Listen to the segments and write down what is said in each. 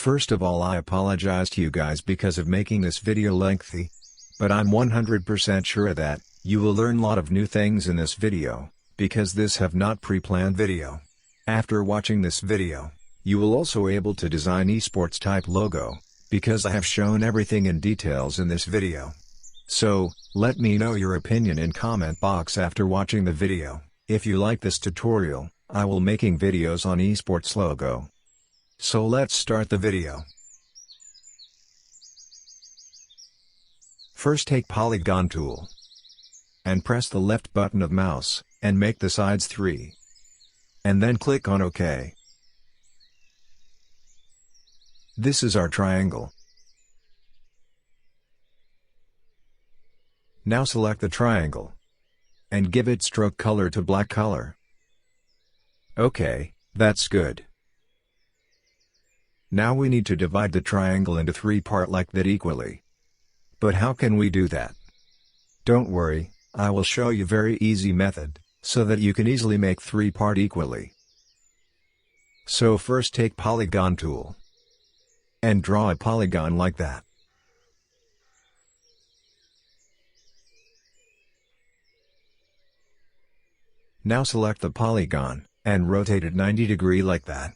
First of all, I apologize to you guys because of making this video lengthy. But I'm 100% sure that you will learn a lot of new things in this video, because this have not pre-planned video. After watching this video, you will also able to design eSports type logo, because I have shown everything in details in this video. So, let me know your opinion in comment box after watching the video. If you like this tutorial, I will making videos on eSports logo. So let's start the video. First take polygon tool. And press the left button of mouse, and make the sides 3. And then click on OK. This is our triangle. Now select the triangle. And give it stroke color to black color. OK, that's good. Now we need to divide the triangle into 3 parts like that equally. But how can we do that? Don't worry, I will show you very easy method, so that you can easily make 3 parts equally. So first take polygon tool. And draw a polygon like that. Now select the polygon, and rotate it 90 degrees like that.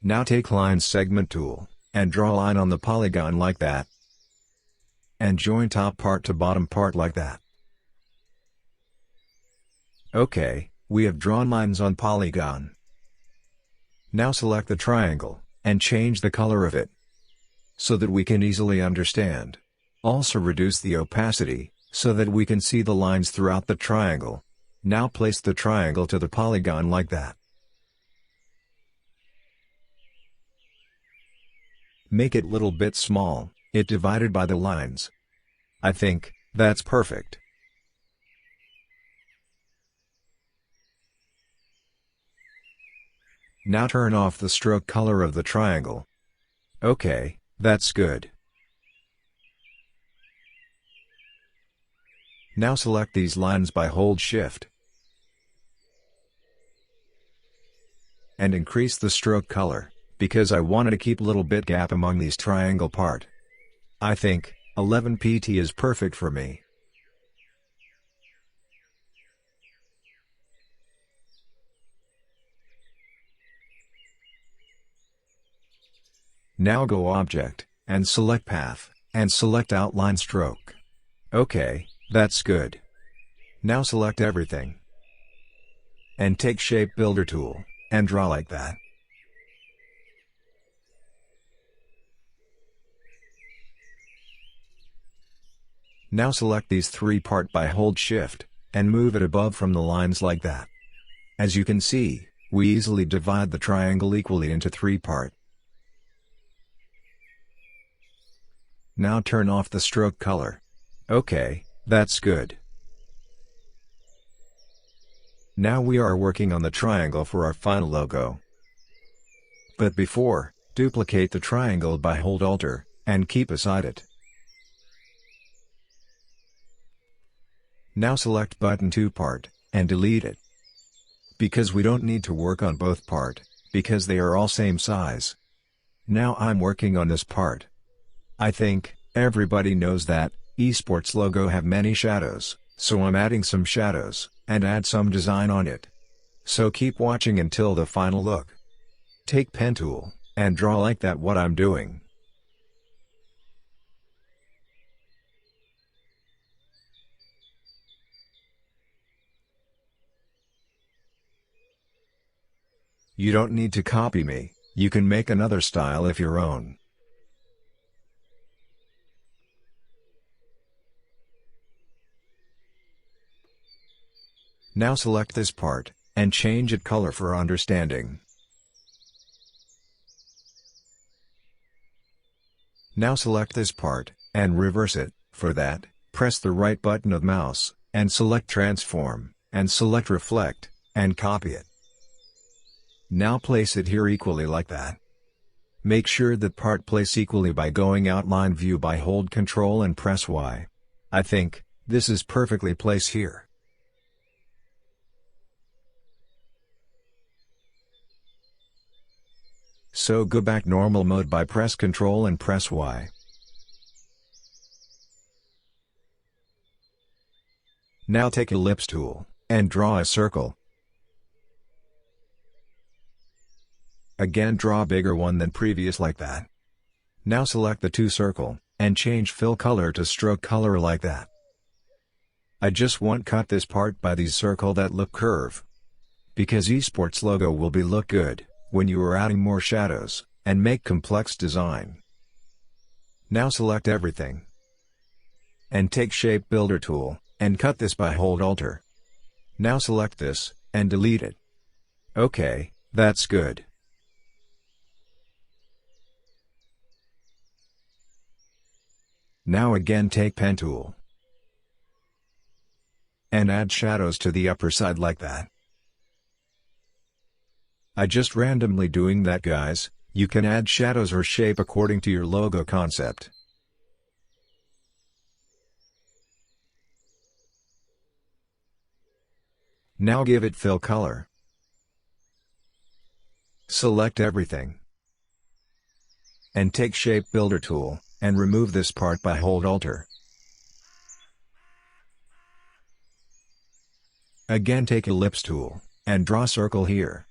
Now take line segment tool, and draw a line on the polygon like that. And join top part to bottom part like that. OK, we have drawn lines on polygon. Now select the triangle, and change the color of it, so that we can easily understand. Also reduce the opacity, so that we can see the lines throughout the triangle. Now place the triangle to the polygon like that. Make it little bit small, it divided by the lines. I think that's perfect. Now turn off the stroke color of the triangle. OK, that's good. Now select these lines by hold Shift. And increase the stroke color, because I wanted to keep a little bit gap among these triangle part. I think 11 pt is perfect for me. Now go Object, and select Path, and select Outline Stroke. OK, that's good. Now select everything. And take Shape Builder tool, and draw like that. Now select these 3 parts by hold Shift, and move it above from the lines like that. As you can see, we easily divide the triangle equally into 3 parts. Now turn off the stroke color. OK, that's good. Now we are working on the triangle for our final logo. But before, duplicate the triangle by hold Alt, and keep beside it. Now select button 2 part, and delete it. Because we don't need to work on both part, because they are all same size. Now I'm working on this part. I think everybody knows that eSports logo have many shadows, so I'm adding some shadows, and add some design on it. So keep watching until the final look. Take pen tool, and draw like that what I'm doing. You don't need to copy me, you can make another style if your own. Now select this part, and change it color for understanding. Now select this part, and reverse it. For that, press the right button of mouse, and select Transform, and select Reflect, and copy it. Now place it here equally like that. Make sure that part place equally by going Outline View by hold Ctrl and press Y. I think this is perfectly placed here. So go back normal mode by press Ctrl and press Y. Now take ellipse tool, and draw a circle. Again draw a bigger one than previous like that. Now select the two circle, and change fill color to stroke color like that. I just want cut this part by these circle that look curve. Because eSports logo will be look good, when you are adding more shadows, and make complex design. Now select everything. And take shape builder tool, and cut this by hold Alt. Now select this, and delete it. Okay, that's good. Now again take pen tool. And add shadows to the upper side like that. I just randomly doing that guys, you can add shadows or shape according to your logo concept. Now give it fill color. Select everything. And take shape builder tool, and remove this part by hold Alt. Again take ellipse tool, and draw circle here.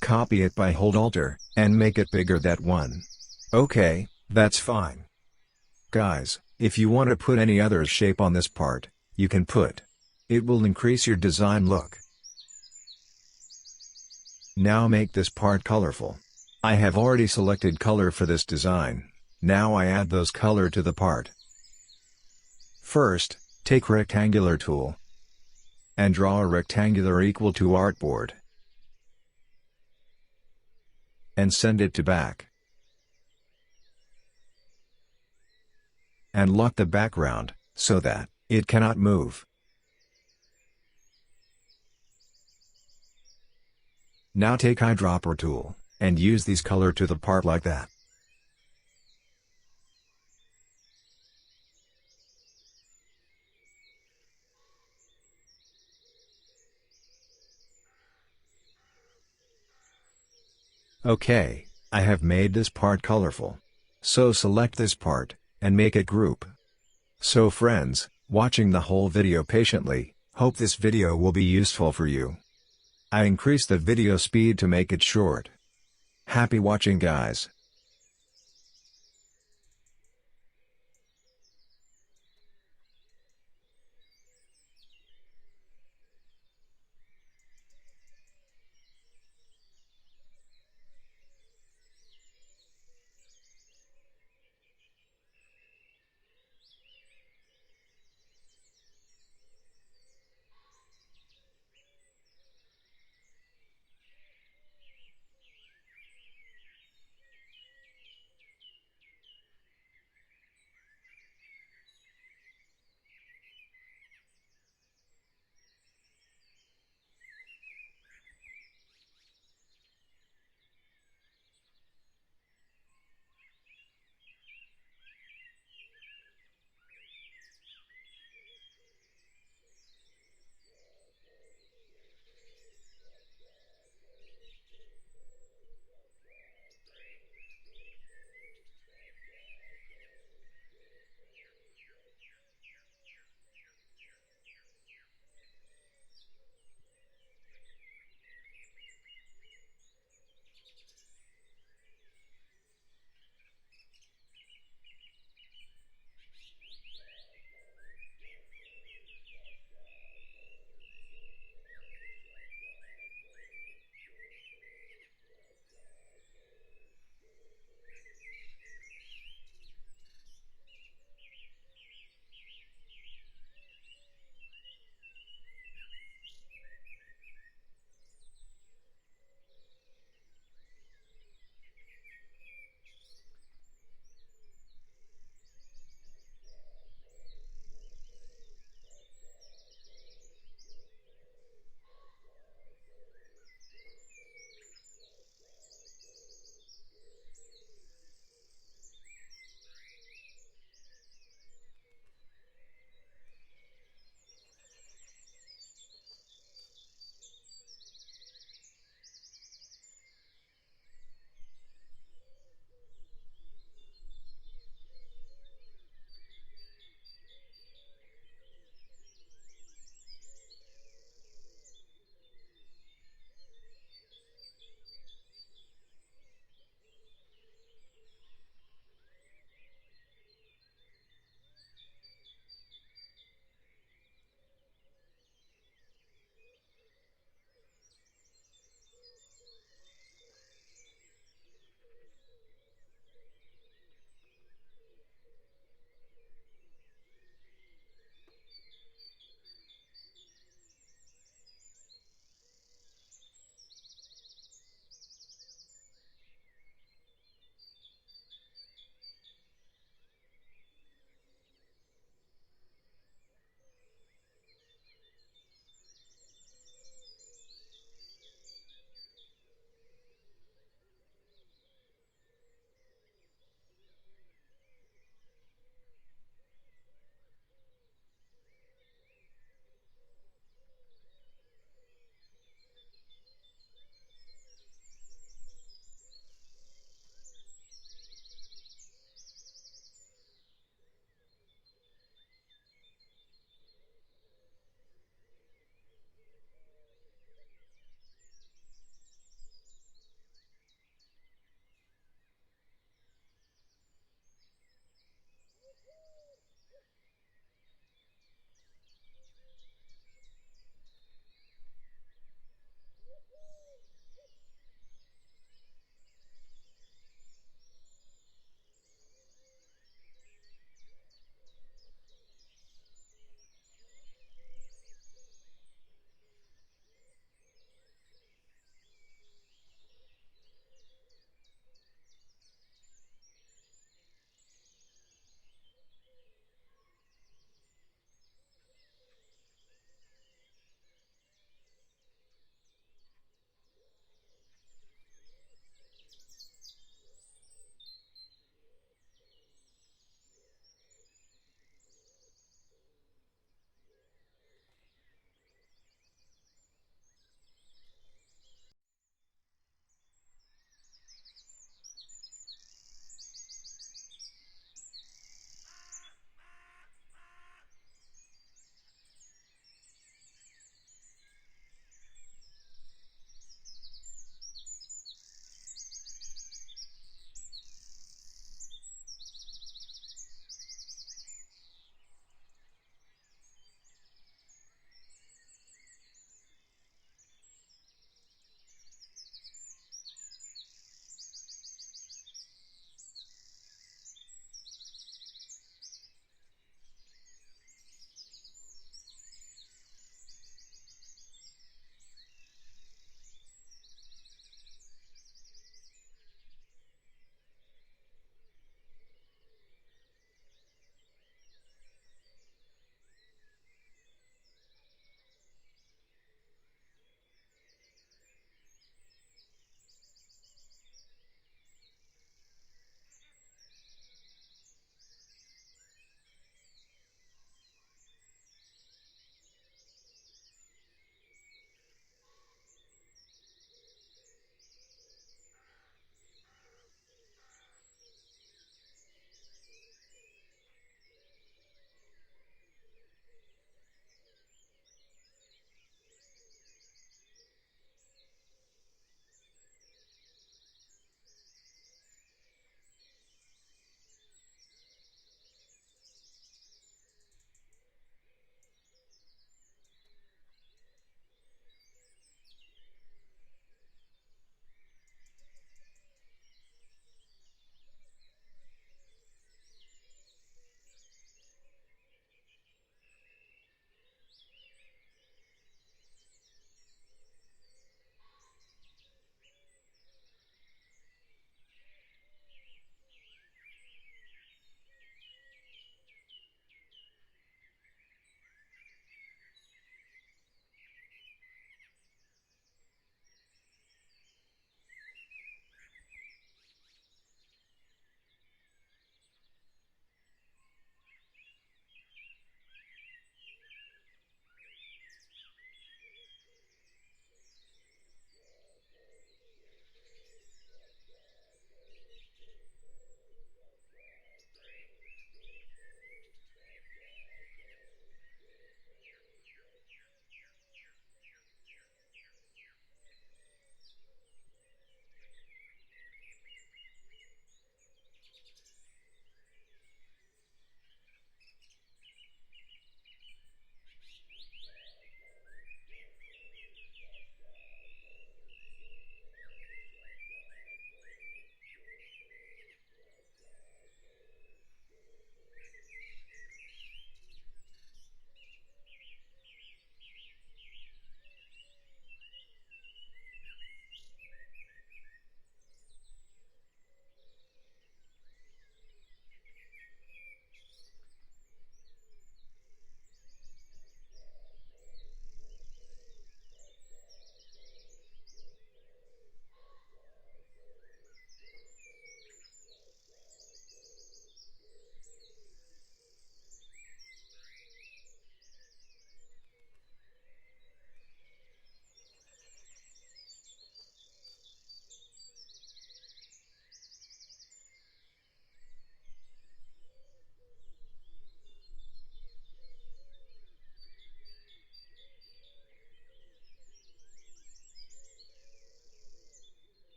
Copy it by hold Alt, and make it bigger that one. Okay, that's fine. Guys, if you want to put any other shape on this part, you can put. It will increase your design look. Now make this part colorful. I have already selected color for this design, now I add those color to the part. First, take rectangular tool, and draw a rectangular equal to artboard. And send it to back. And lock the background, so that it cannot move. Now take eyedropper tool, and use these color to the part like that. Okay, I have made this part colorful. So select this part, and make it group. So friends, watching the whole video patiently, hope this video will be useful for you. I increased the video speed to make it short. Happy watching guys.